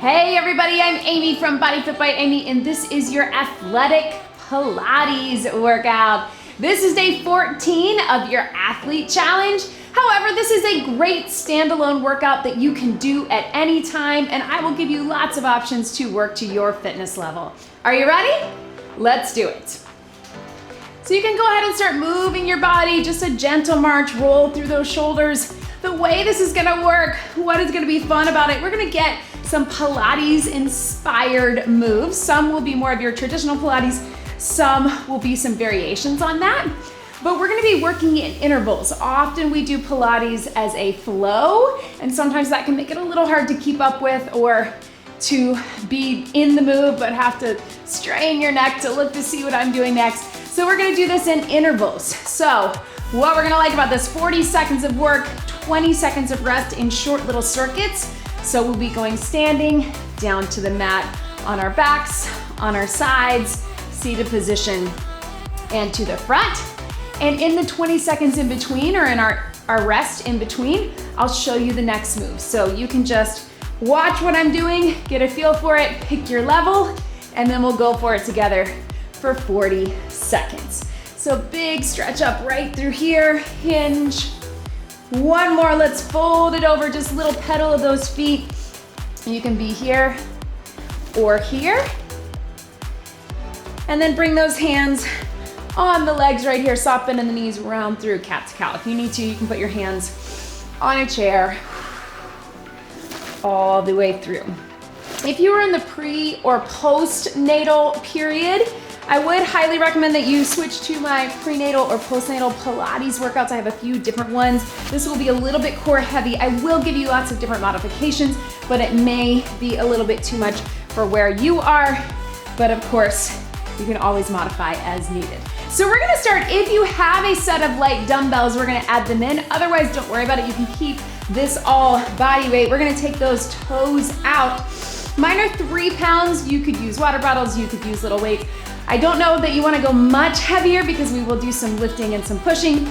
Hey everybody, I'm Amy from BodyFit by Amy, and this is your athletic Pilates workout. This is day 14 of your athlete challenge. However, this is a great standalone workout that you can do at any time, and I will give you lots of options to work to your fitness level. Are you ready? Let's do it. So you can go ahead and start moving your body, just a gentle march, roll through those shoulders. The way this is gonna work, what is gonna be fun about it, we're gonna get some Pilates inspired moves. Some will be more of your traditional Pilates, some will be some variations on that. But we're gonna be working in intervals. Often we do Pilates as a flow, and sometimes that can make it a little hard to keep up with or to be in the move, but have to strain your neck to look to see what I'm doing next. So we're gonna do this in intervals. So what we're gonna like about this, 40 seconds of work, 20 seconds of rest in short little circuits. So we'll be going standing, down to the mat, on our backs, on our sides, seated position, and to the front. And in the 20 seconds in between, or in our rest in between, I'll show you the next move. So you can just watch what I'm doing, get a feel for it, pick your level, and then we'll go for it together for 40 seconds. So big stretch up right through here, hinge. One more, let's fold it over, just little pedal of those feet. You can be here or here. And then bring those hands on the legs right here, soft bend in the knees, round through cat to cow. If you need to, you can put your hands on a chair all the way through. If you are in the pre or postnatal period, I would highly recommend that you switch to my prenatal or postnatal Pilates workouts. I have a few different ones. This will be a little bit core heavy. I will give you lots of different modifications, but it may be a little bit too much for where you are. But of course, you can always modify as needed. So we're gonna start, if you have a set of light dumbbells, we're gonna add them in. Otherwise, don't worry about it. You can keep this all body weight. We're gonna take those toes out. Mine are 3 pounds. You could use water bottles, you could use little weights. I don't know that you wanna go much heavier because we will do some lifting and some pushing,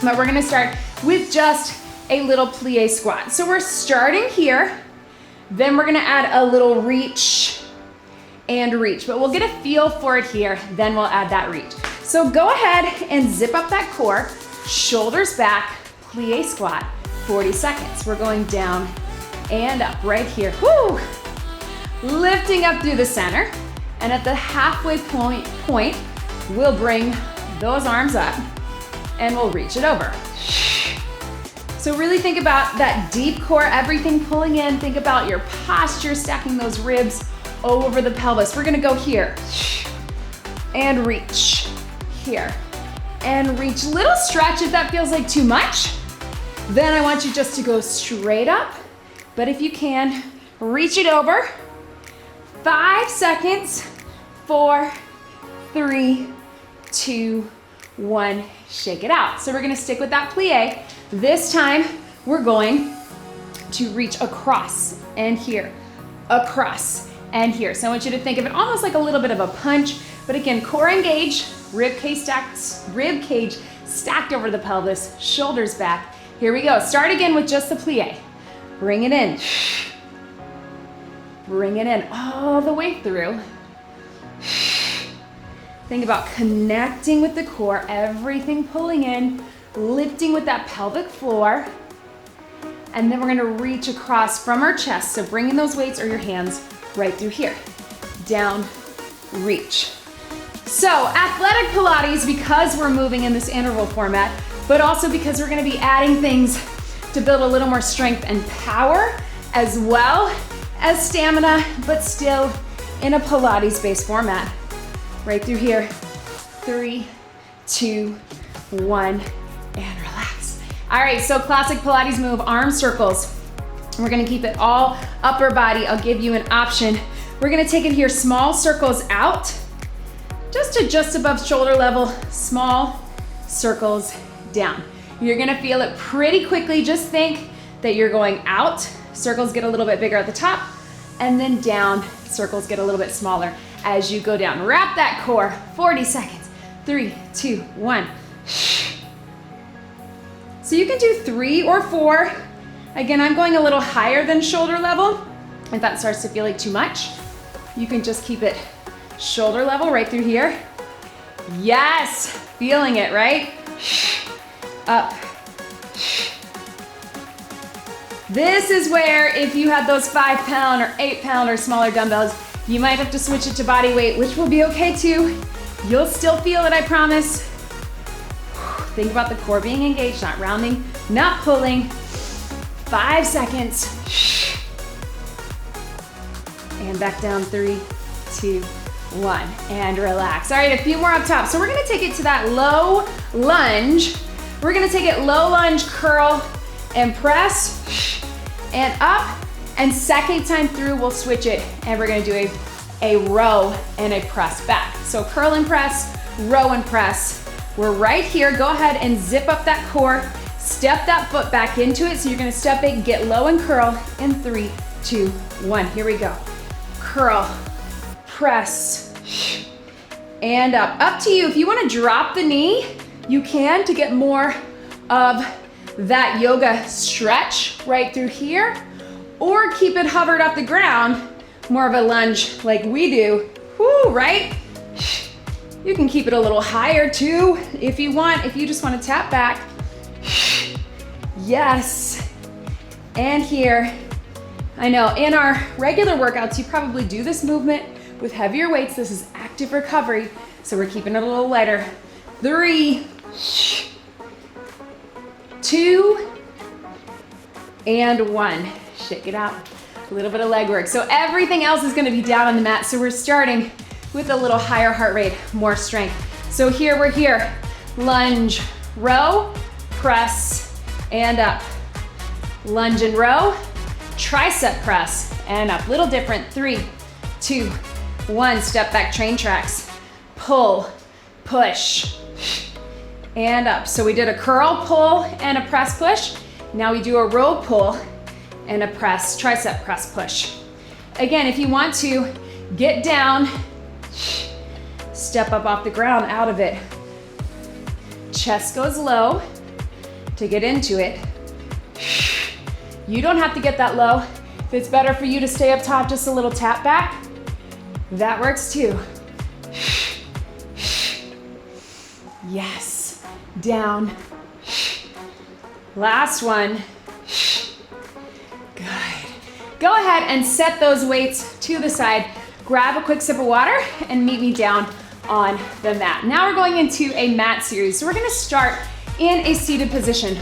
but we're gonna start with just a little plie squat. So we're starting here, then we're gonna add a little reach and reach, but we'll get a feel for it here, then we'll add that reach. So go ahead and zip up that core, shoulders back, plie squat, 40 seconds. We're going down and up right here. Woo! Lifting up through the center. And at the halfway point, we'll bring those arms up and we'll reach it over. So really think about that deep core, everything pulling in. Think about your posture, stacking those ribs over the pelvis. We're gonna go here and reach, here and reach. Little stretch if that feels like too much. Then I want you just to go straight up, but if you can, reach it over. 5 seconds, 4, 3, 2, 1, shake it out. So we're gonna stick with that plie. This time, we're going to reach across and here, across and here. So I want you to think of it almost like a little bit of a punch, but again, core engaged, rib cage stacked over the pelvis, shoulders back. Here we go. Start again with just the plie. Bring it in. Bring it in all the way through. Think about connecting with the core, everything pulling in, lifting with that pelvic floor. And then we're gonna reach across from our chest. So bringing those weights or your hands right through here. Down, reach. So athletic Pilates, because we're moving in this interval format, but also because we're gonna be adding things to build a little more strength and power, as well as stamina, but still in a Pilates-based format. Right through here. 3, 2, 1, and relax. All right, so classic Pilates move, arm circles. We're gonna keep it all upper body. I'll give you an option. We're gonna take it here, small circles out, just above shoulder level, small circles down. You're gonna feel it pretty quickly. Just think that you're going out, circles get a little bit bigger at the top, and then down, circles get a little bit smaller as you go down. Wrap that core, 40 seconds. 3, 2, 1. So you can do 3 or 4. Again, I'm going a little higher than shoulder level. If that starts to feel like too much, you can just keep it shoulder level right through here. Yes, feeling it, right? Up. This is where if you had those 5-pound or 8-pound or smaller dumbbells, you might have to switch it to body weight, which will be okay too. You'll still feel it, I promise. Think about the core being engaged, not rounding, not pulling. 5 seconds. And back down, 3, 2, 1, and relax. All right, a few more up top. So we're gonna take it to that low lunge. We're gonna take it low lunge, curl, and press, and up, and second time through, we'll switch it, and we're gonna do a row and a press back. So curl and press, row and press. We're right here. Go ahead and zip up that core, step that foot back into it. So you're gonna step it, get low and curl in 3, 2, 1. Here we go. Curl, press, and up. Up to you. If you wanna drop the knee, you can to get more of that yoga stretch right through here, or keep it hovered off the ground, more of a lunge like we do. Whoo, right? You can keep it a little higher too if you want, if you just want to tap back. Yes. And here. I know in our regular workouts, you probably do this movement with heavier weights. This is active recovery, so we're keeping it a little lighter. 3, 2, and 1. Shake it out. A little bit of leg work. So everything else is gonna be down on the mat. So we're starting with a little higher heart rate, more strength. So here we're here. Lunge, row, press, and up. Lunge and row, tricep press, and up. Little different. 3, 2, 1. Step back, train tracks. Pull, push, and up. So we did a curl, pull, and a press push. Now we do a row pull and a press, tricep press push. Again, if you want to get down, step up off the ground, out of it. Chest goes low to get into it. You don't have to get that low. If it's better for you to stay up top, just a little tap back, that works too. Yes, down. Last one. Good. Go ahead and set those weights to the side. Grab a quick sip of water and meet me down on the mat. Now we're going into a mat series. So we're gonna start in a seated position.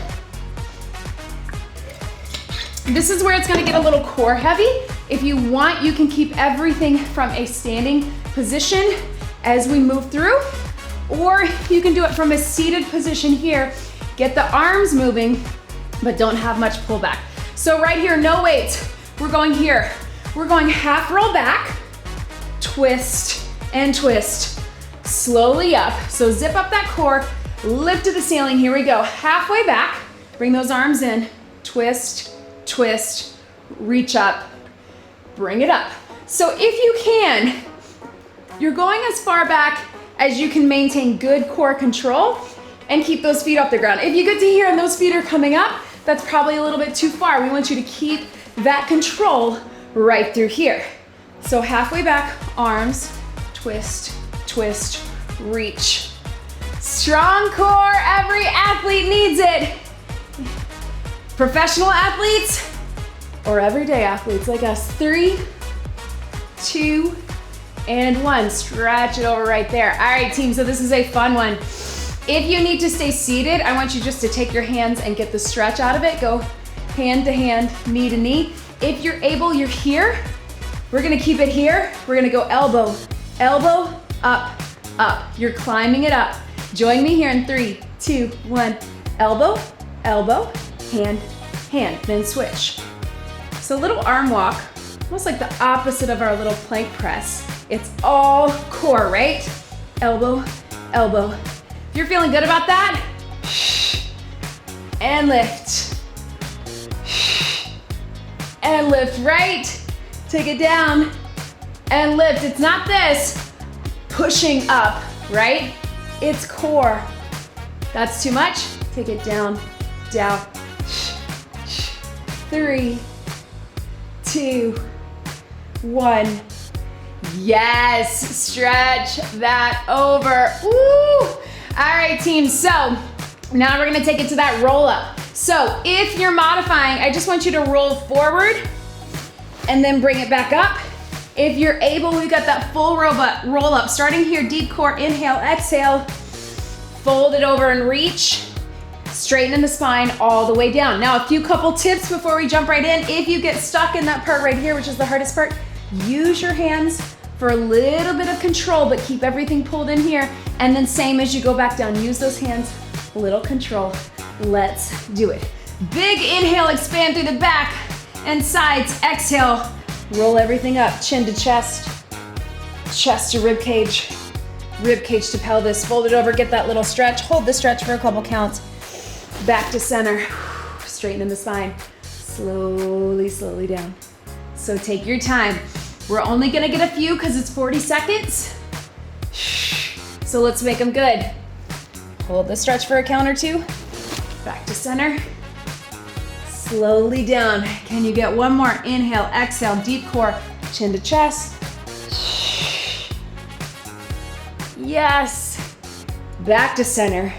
This is where it's gonna get a little core heavy. If you want, you can keep everything from a standing position as we move through, or you can do it from a seated position here. Get the arms moving, but don't have much pullback. So right here, no weights. We're going here. We're going half roll back, twist and twist. Slowly up. So zip up that core, lift to the ceiling. Here we go. Halfway back. Bring those arms in. Twist, twist, reach up, bring it up. So if you can, you're going as far back as you can maintain good core control and keep those feet off the ground. If you get to here and those feet are coming up, that's probably a little bit too far. We want you to keep that control right through here. So halfway back, arms, twist, twist, reach. Strong core, every athlete needs it. Professional athletes or everyday athletes like us. 3, 2, and 1. Stretch it over right there. All right, team, so this is a fun one. If you need to stay seated, I want you just to take your hands and get the stretch out of it. Go hand to hand, knee to knee. If you're able, you're here. We're gonna keep it here. We're gonna go elbow, elbow, up, up. You're climbing it up. Join me here in 3, 2, 1. Elbow, elbow, hand, hand, then switch. So a little arm walk, almost like the opposite of our little plank press. It's all core, right? Elbow, elbow. If you're feeling good about that, and lift. And lift, right? Take it down and lift. It's not this pushing up, right? It's core. That's too much. Take it down, down. 3, 2, 1. Yes, stretch that over. Ooh. All right, team, so now we're gonna take it to that roll up. So if you're modifying, I just want you to roll forward and then bring it back up. If you're able, we've got that full roll up. Starting here, deep core, inhale, exhale, fold it over and reach. Straighten the spine all the way down. Now, a couple tips before we jump right in. If you get stuck in that part right here, which is the hardest part, use your hands for a little bit of control, but keep everything pulled in here. And then same as you go back down, use those hands, little control. Let's do it. Big inhale, expand through the back and sides. Exhale, roll everything up, chin to chest, chest to rib cage to pelvis. Fold it over, get that little stretch. Hold the stretch for a couple counts. Back to center, straighten the spine. Slowly, slowly down. So take your time. We're only gonna get a few because it's 40 seconds. So let's make them good. Hold the stretch for a count or two. Back to center. Slowly down. Can you get one more? Inhale, exhale, deep core, chin to chest. Yes. Back to center.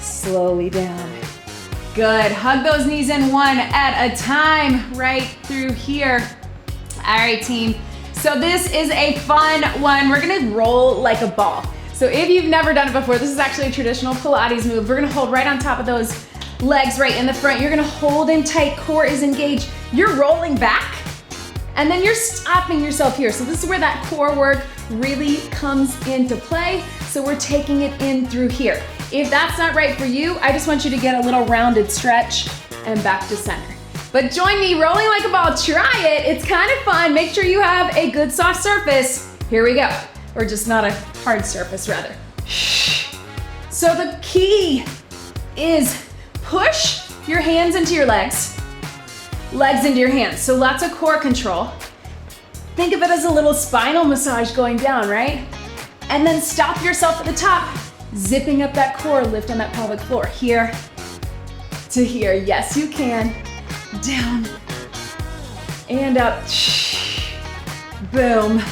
Slowly down. Good. Hug those knees in one at a time right through here. All right, team. So this is a fun one. We're gonna roll like a ball. So if you've never done it before, this is actually a traditional Pilates move. We're gonna hold right on top of those legs right in the front. You're gonna hold in tight, core is engaged. You're rolling back, and then you're stopping yourself here. So this is where that core work really comes into play. So we're taking it in through here. If that's not right for you, I just want you to get a little rounded stretch and back to center. But join me, rolling like a ball, try it. It's kind of fun. Make sure you have a good soft surface. Here we go. Or just not a hard surface, rather. So the key is push your hands into your legs into your hands. So lots of core control. Think of it as a little spinal massage going down, right? And then stop yourself at the top, zipping up that core, lift on that pelvic floor. Here to here. Yes, you can. Down and up. Boom.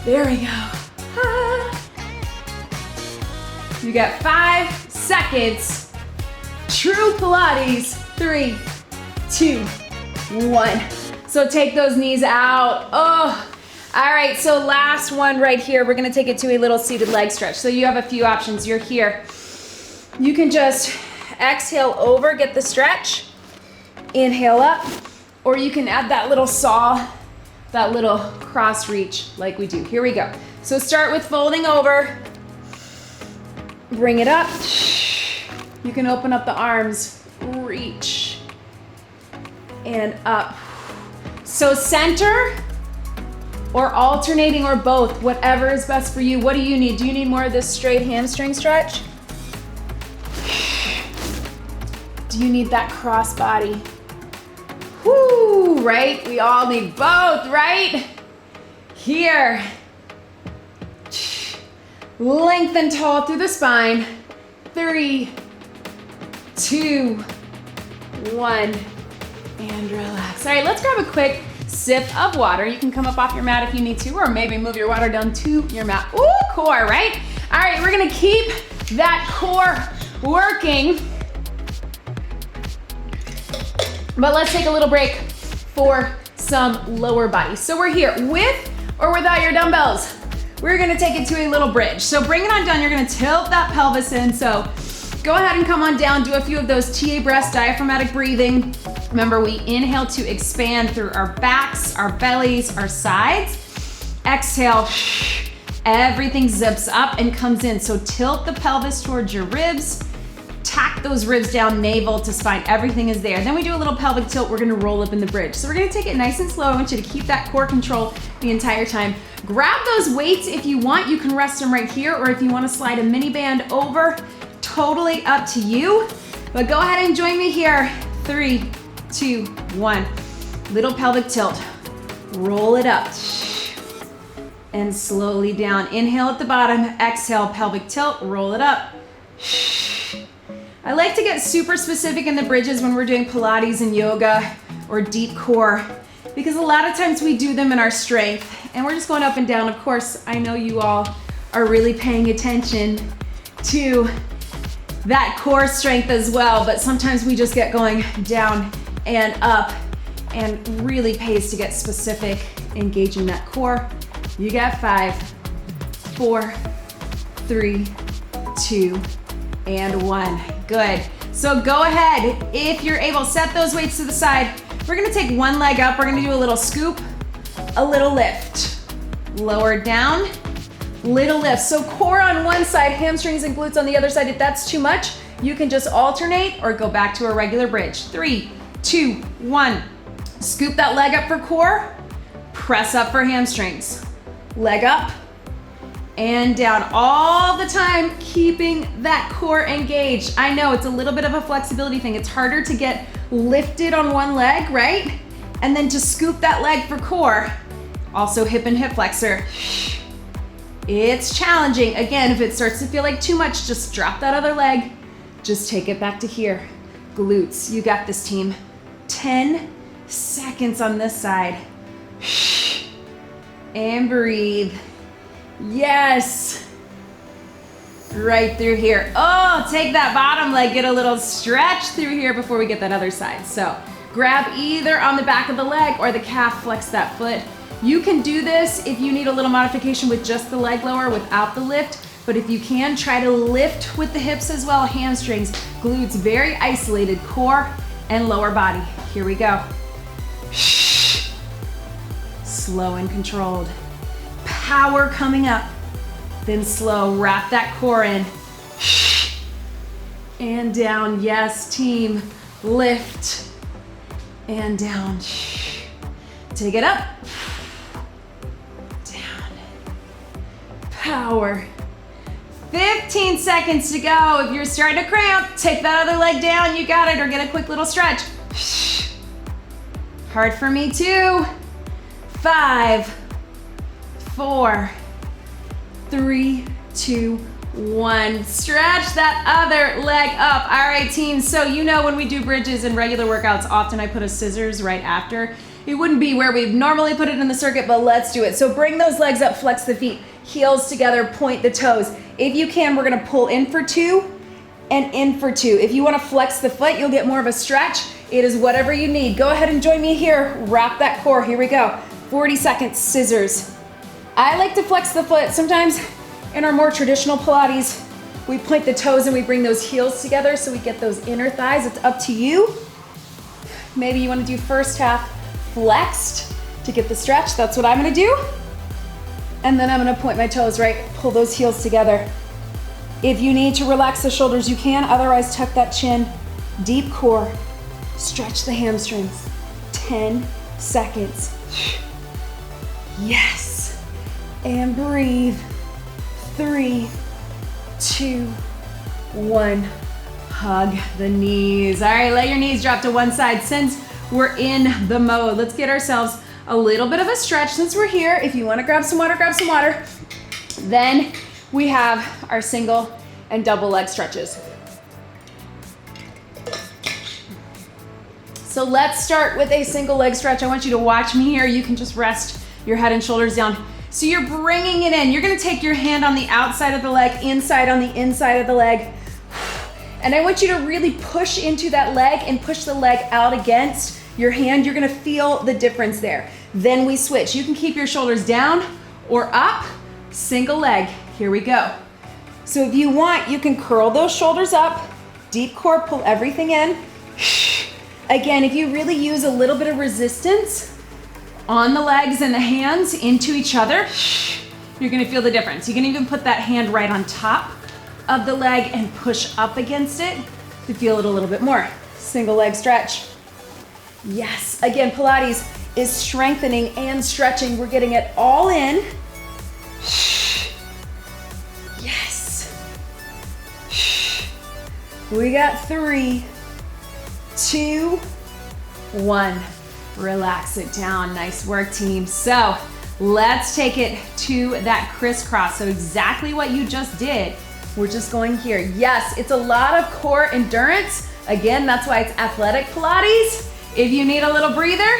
There we go. You got 5 seconds. True Pilates. 3, 2, 1. So take those knees out. Oh. All right, so last one right here. We're gonna take it to a little seated leg stretch. So you have a few options. You're here. You can just exhale over, get the stretch. Inhale up, or you can add that little saw, that little cross reach like we do. Here we go. So start with folding over, bring it up. You can open up the arms, reach, and up. So center or alternating or both, whatever is best for you. What do you need? Do you need more of this straight hamstring stretch? Do you need that cross body? Whoo, right? We all need both, right? Here. Lengthen tall through the spine. 3, 2, 1, and relax. All right, let's grab a quick sip of water. You can come up off your mat if you need to, or maybe move your water down to your mat. Ooh, core, right? All right, we're gonna keep that core working. But let's take a little break for some lower body. So we're here with or without your dumbbells. We're gonna take it to a little bridge. So bring it on down, you're gonna tilt that pelvis in. So go ahead and come on down, do a few of those TA breaths, diaphragmatic breathing. Remember, we inhale to expand through our backs, our bellies, our sides. Exhale, everything zips up and comes in. So tilt the pelvis towards your ribs. Tack those ribs down, navel to spine, everything is there. Then we do a little pelvic tilt, we're gonna roll up in the bridge. So we're gonna take it nice and slow. I want you to keep that core control the entire time. Grab those weights if you want. You can rest them right here, or if you wanna slide a mini band over, totally up to you. But go ahead and join me here. 3, 2, 1. Little pelvic tilt. Roll it up. And slowly down. Inhale at the bottom, exhale, pelvic tilt, roll it up. I like to get super specific in the bridges when we're doing Pilates and yoga or deep core. because a lot of times we do them in our strength and we're just going up and down. Of course, I know you all are really paying attention to that core strength as well, but sometimes we just get going down and up, and really pays to get specific, engaging that core. You got 5, 4, 3, 2, and 1. Good. So go ahead, if you're able, set those weights to the side. We're gonna take one leg up. We're gonna do a little scoop, a little lift. Lower down, little lift. So core on one side, hamstrings and glutes on the other side. If that's too much, you can just alternate or go back to a regular bridge. 3, 2, 1. Scoop that leg up for core, press up for hamstrings. Leg up and down all the time, keeping that core engaged. I know it's a little bit of a flexibility thing. It's harder to get lifted on one leg, right? And then to scoop that leg for core. Also hip and hip flexor. It's challenging. Again, if it starts to feel like too much, just drop that other leg. Just take it back to here. Glutes, you got this, team. 10 seconds on this side. And breathe. Yes. Right through here. Oh, take that bottom leg, get a little stretch through here before we get that other side. So grab either on the back of the leg or the calf, flex that foot. You can do this if you need a little modification with just the leg lower without the lift, but if you can, try to lift with the hips as well, hamstrings, glutes, very isolated, core and lower body. Here we go. Slow and controlled. Power coming up, then slow, wrap that core in. And down, yes, team. Lift and down. Take it up. Down. Power. 15 seconds to go. If you're starting to cramp, take that other leg down, you got it, or get a quick little stretch. Hard for me too. 5, 4, 3, 2, 1. Stretch that other leg up. All right, team. So you know when we do bridges and regular workouts, often I put a scissors right after. It wouldn't be where we'd normally put it in the circuit, but let's do it. So bring those legs up, flex the feet, heels together, point the toes. If you can, we're gonna pull in for 2 and in for 2. If you wanna flex the foot, you'll get more of a stretch. It is whatever you need. Go ahead and join me here. Wrap that core. Here we go. 40 seconds, scissors. I like to flex the foot. Sometimes in our more traditional Pilates, we point the toes and we bring those heels together so we get those inner thighs. It's up to you. Maybe you wanna do first half flexed to get the stretch. That's what I'm gonna do. And then I'm gonna point my toes, right? Pull those heels together. If you need to relax the shoulders, you can. Otherwise, tuck that chin, deep core, stretch the hamstrings. 10 seconds. Yes. And breathe. 3, 2, 1. Hug the knees. All right, let your knees drop to one side since we're in the mode. Let's get ourselves a little bit of a stretch since we're here. If you wanna grab some water, grab some water. Then we have our single and double leg stretches. So let's start with a single leg stretch. I want you to watch me here. You can just rest your head and shoulders down. So you're bringing it in. You're gonna take your hand on the outside of the leg, inside on the inside of the leg. And I want you to really push into that leg and push the leg out against your hand. You're gonna feel the difference there. Then we switch. You can keep your shoulders down or up, single leg. Here we go. So if you want, you can curl those shoulders up, deep core, pull everything in. Again, if you really use a little bit of resistance on the legs and the hands into each other, you're gonna feel the difference. You can even put that hand right on top of the leg and push up against it to feel it a little bit more. Single leg stretch. Yes, again, Pilates is strengthening and stretching. We're getting it all in. Yes. We got 3, 2, 1. Relax it down. Nice work, team. So let's take it to that crisscross. So exactly what you just did. We're just going here. Yes, it's a lot of core endurance. Again, that's why it's athletic Pilates. If you need a little breather,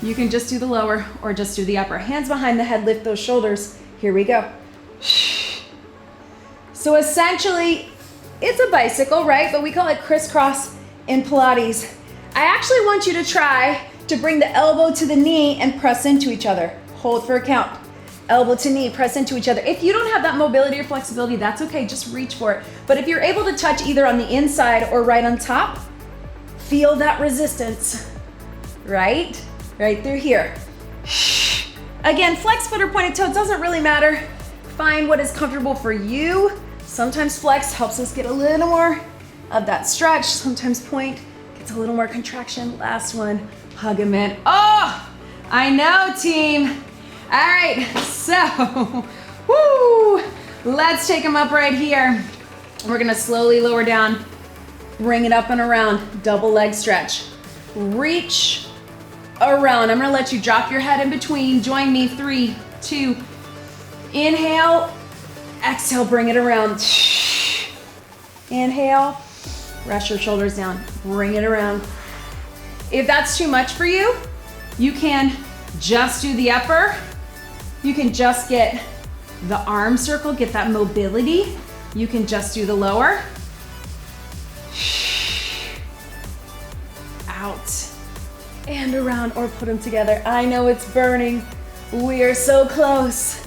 You can just do the lower or just do the upper. Hands behind the head, lift those shoulders. Here we go. So essentially, it's a bicycle, right? But we call it crisscross in Pilates. I actually want you to try to bring the elbow to the knee and press into each other. Hold for a count. Elbow to knee, press into each other. If you don't have that mobility or flexibility, that's okay, just reach for it. But if you're able to touch either on the inside or right on top, feel that resistance, right? Right through here. Again, flex foot or pointed toe, it doesn't really matter. Find what is comfortable for you. Sometimes flex helps us get a little more of that stretch. Sometimes point gets a little more contraction. Last one, hug them in. Oh, I know, team. All right, so, woo, let's take them up right here. We're gonna slowly lower down, bring it up and around, double leg stretch. Reach around. I'm gonna let you drop your head in between. Join me, 3, 2, inhale, exhale, bring it around. Inhale, rest your shoulders down, bring it around. If that's too much for you, you can just do the upper. You can just get the arm circle, get that mobility. You can just do the lower. Out and around, or put them together. I know it's burning. We are so close.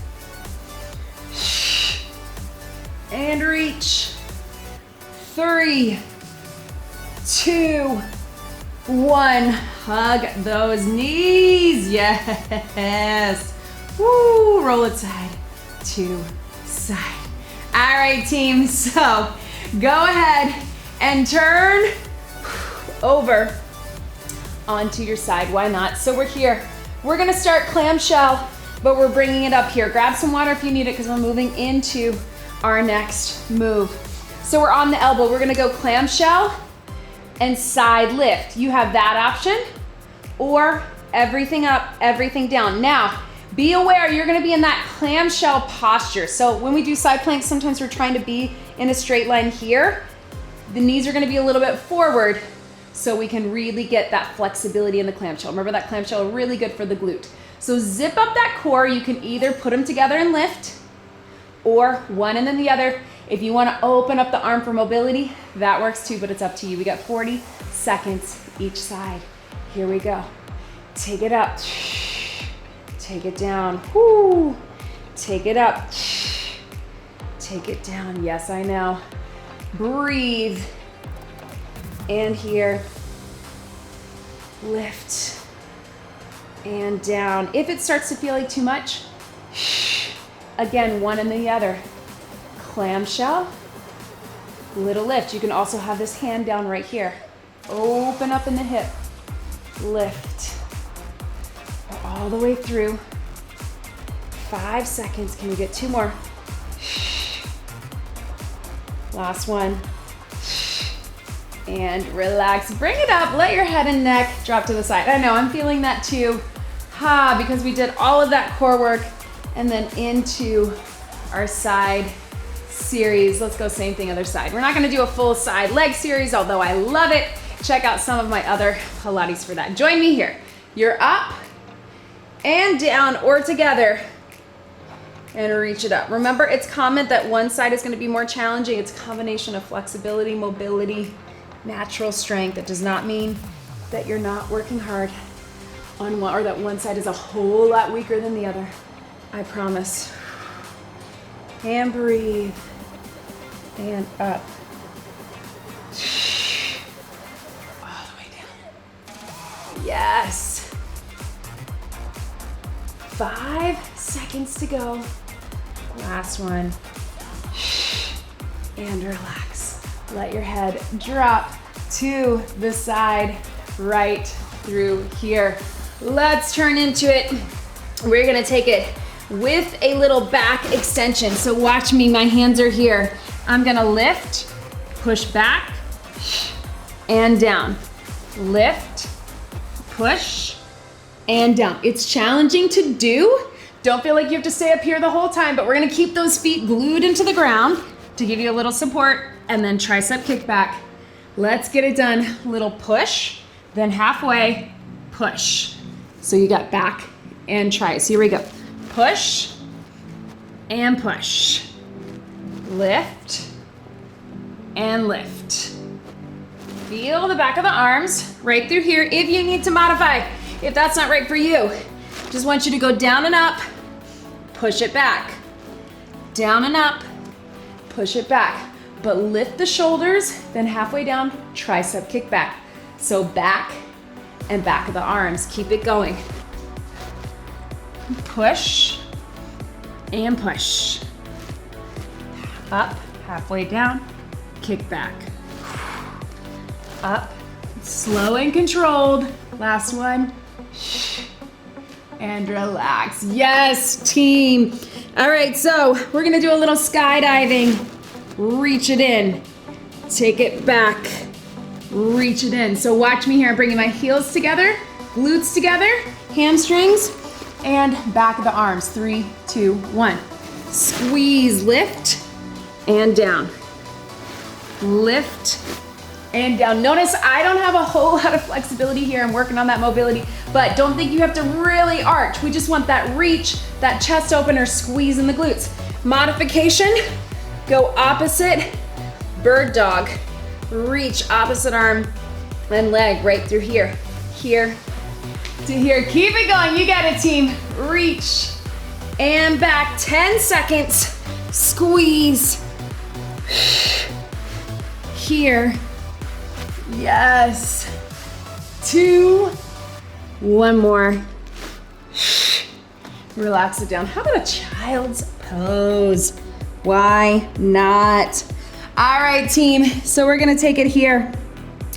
And reach. 3, 2, 1. Hug those knees. Yes. Woo, roll it side to side. All right, team, so go ahead and turn over onto your side. Why not? So we're here. We're gonna start clamshell, but we're bringing it up here. Grab some water if you need it, because we're moving into our next move. So we're on the elbow. We're gonna go clamshell and side lift. You have that option, or everything up, everything down. Now, be aware you're gonna be in that clamshell posture. So when we do side planks, sometimes we're trying to be in a straight line here. The knees are gonna be a little bit forward so we can really get that flexibility in the clamshell. Remember that clamshell, really good for the glute. So zip up that core. You can either put them together and lift, or one and then the other. If you wanna open up the arm for mobility, that works too, but it's up to you. We got 40 seconds each side. Here we go. Take it up. Take it down. Whoo. Take it up. Take it down. Yes, I know. Breathe. And here. Lift. And down. If it starts to feel like too much, again, one and the other. Clamshell. Little lift. You can also have this hand down right here. Open up in the hip. Lift. All the way through. 5 seconds. Can we get 2 more? Last one. And relax. Bring it up. Let your head and neck drop to the side. I know, I'm feeling that too. Because we did all of that core work and then into our side series. Let's go same thing, other side. We're not gonna do a full side leg series, although I love it. Check out some of my other Pilates for that. Join me here. You're up and down or together, and reach it up. Remember, it's common that one side is gonna be more challenging. It's a combination of flexibility, mobility, natural strength. It does not mean that you're not working hard on one, or that one side is a whole lot weaker than the other. I promise. And breathe. And up. All the way down. Yes. 5 seconds to go. Last one. And relax. Let your head drop to the side, right through here. Let's turn into it. We're gonna take it with a little back extension. So watch me, my hands are here. I'm gonna lift, push back, and down. Lift, push, and down. It's challenging to do. Don't feel like you have to stay up here the whole time, but we're gonna keep those feet glued into the ground to give you a little support, and then tricep kickback. Let's get it done. Little push, then halfway, push. So you got back and try. So here we go. Push and push. Lift and lift. Feel the back of the arms right through here if you need to modify. If that's not right for you, just want you to go down and up, push it back. Down and up, push it back. But lift the shoulders, then halfway down, tricep kick back. So back and back of the arms. Keep it going. Push and push. Up, halfway down, kick back. Up, slow and controlled. Last one. And relax. Yes, team. All right, so we're gonna do a little skydiving. Reach it in. Take it back. Reach it in. So watch me here. I'm bringing my heels together, glutes together, hamstrings, and back of the arms. 3, 2, 1. Squeeze, lift, and down. Lift, and down. Notice I don't have a whole lot of flexibility here. I'm working on that mobility, but don't think you have to really arch. We just want that reach, that chest opener, squeeze in the glutes. Modification, go opposite, bird dog. Reach opposite arm and leg right through here. Here to here. Keep it going. You got it, team. Reach and back. 10 seconds. Squeeze. Here. Yes. 2. 1 more. Relax it down. How about a child's pose? Why not? All right, team. So we're gonna take it here.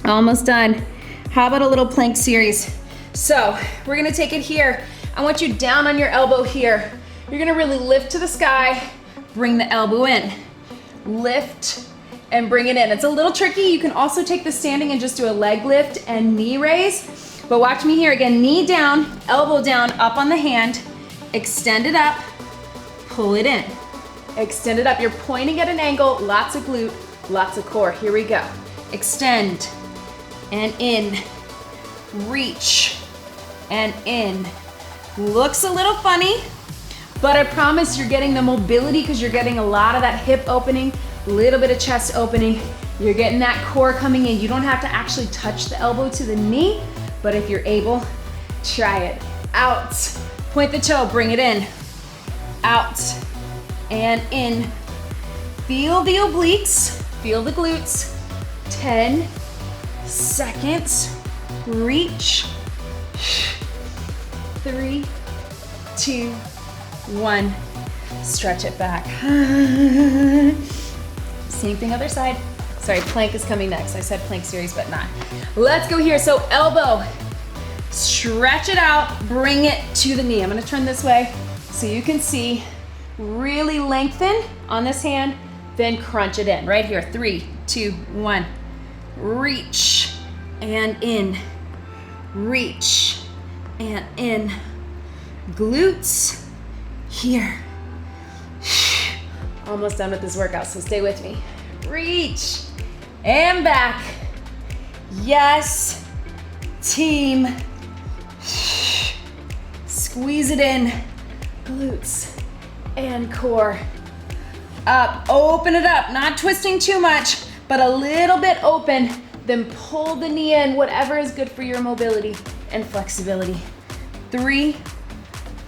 Almost done. How about a little plank series? So we're gonna take it here. I want you down on your elbow here. You're gonna really lift to the sky, bring the elbow in. Lift and bring it in. It's a little tricky. You can also take the standing and just do a leg lift and knee raise. But watch me here again. Knee down, elbow down, up on the hand. Extend it up, pull it in. Extend it up. You're pointing at an angle, lots of glute, lots of core. Here we go. Extend and in. Reach and in. Looks a little funny, but I promise you're getting the mobility because you're getting a lot of that hip opening, a little bit of chest opening. You're getting that core coming in. You don't have to actually touch the elbow to the knee, but if you're able, try it. Out. Point the toe, bring it in. Out. And in. Feel the obliques, feel the glutes. 10 seconds. Reach. 3, 2, 1. Stretch it back. Same thing other side. Sorry, plank is coming next. I said plank series, but not. Let's go here. So elbow, stretch it out, bring it to the knee. I'm gonna turn this way so you can see. Really lengthen on this hand, then crunch it in. Right here, 3, 2, 1. Reach and in. Reach and in. Glutes, here. Almost done with this workout, so stay with me. Reach and back. Yes, team. Squeeze it in. Glutes and core. Up, open it up, not twisting too much, but a little bit open. Then pull the knee in, whatever is good for your mobility and flexibility. 3,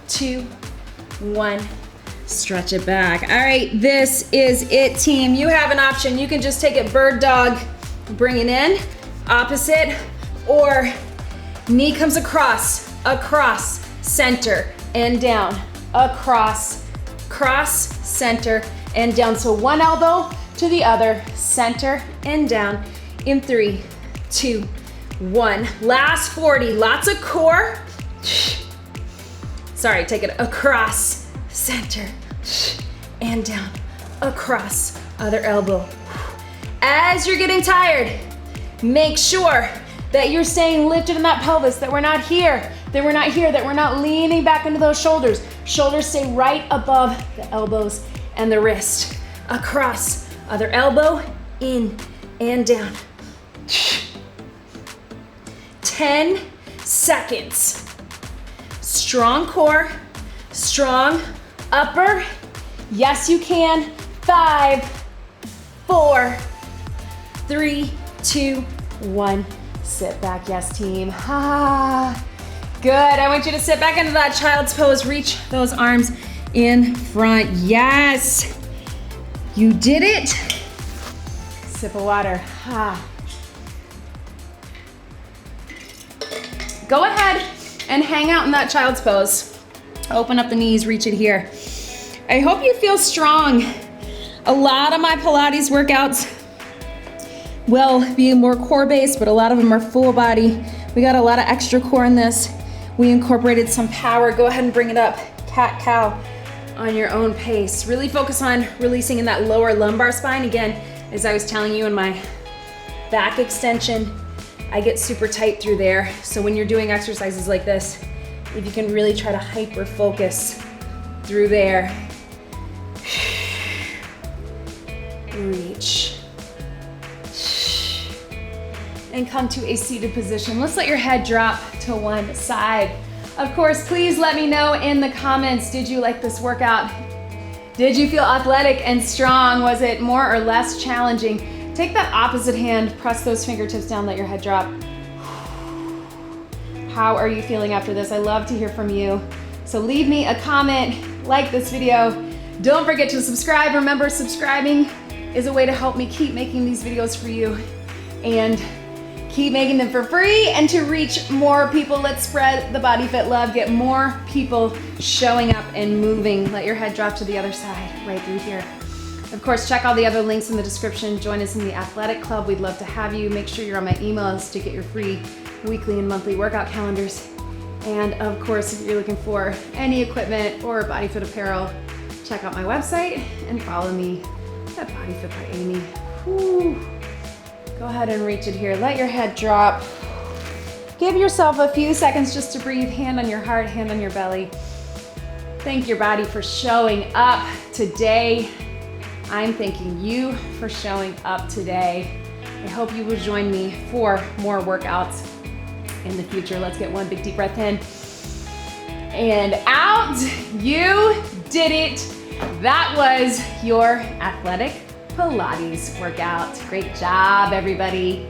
2, 1. Stretch it back. All right, this is it, team. You have an option. You can just take it bird dog, bring it in, opposite, or knee comes across, center, and down, across, center, and down. So one elbow to the other, center and down in 3, 2, 1. Last 40, lots of core. Sorry, take it across, center, and down, across, other elbow. As you're getting tired, make sure that you're staying lifted in that pelvis, that we're not here, that we're not leaning back into those shoulders. Shoulders stay right above the elbows and the wrist. Across, other elbow, in and down. 10 seconds. strong core, strong upper. Yes, you can. 5, 4, 3, 2, 1. Sit back, yes team. Good, I want you to sit back into that child's pose. Reach those arms in front. Yes, you did it. Sip of water. Go ahead and hang out in that child's pose. Open up the knees, reach it here. I hope you feel strong. A lot of my Pilates workouts will be more core based, but a lot of them are full body. We got a lot of extra core in this. We incorporated some power. Go ahead and bring it up, cat cow, on your own pace. Really focus on releasing in that lower lumbar spine. Again, as I was telling you in my back extension, I get super tight through there. So when you're doing exercises like this, if you can really try to hyper focus through there. Reach. And come to a seated position. Let's let your head drop to one side. Of course, please let me know in the comments, did you like this workout? Did you feel athletic and strong? Was it more or less challenging? Take that opposite hand, press those fingertips down, let your head drop. How are you feeling after this? I love to hear from you. So leave me a comment, like this video. Don't forget to subscribe. Remember, subscribing is a way to help me keep making these videos for you and keep making them for free and to reach more people. Let's spread the BodyFit love, get more people showing up and moving. Let your head drop to the other side, right through here. Of course, check all the other links in the description. Join us in the Athletic Club. We'd love to have you. Make sure you're on my emails to get your free weekly and monthly workout calendars. And of course, if you're looking for any equipment or BodyFit apparel, check out my website and follow me at BodyFit by Amy. Whew. Go ahead and reach it here. Let your head drop. Give yourself a few seconds just to breathe. Hand on your heart, hand on your belly. Thank your body for showing up today. I'm thanking you for showing up today. I hope you will join me for more workouts in the future. Let's get one big deep breath in and out. You did it. That was your athletic Pilates workout. Great job, everybody.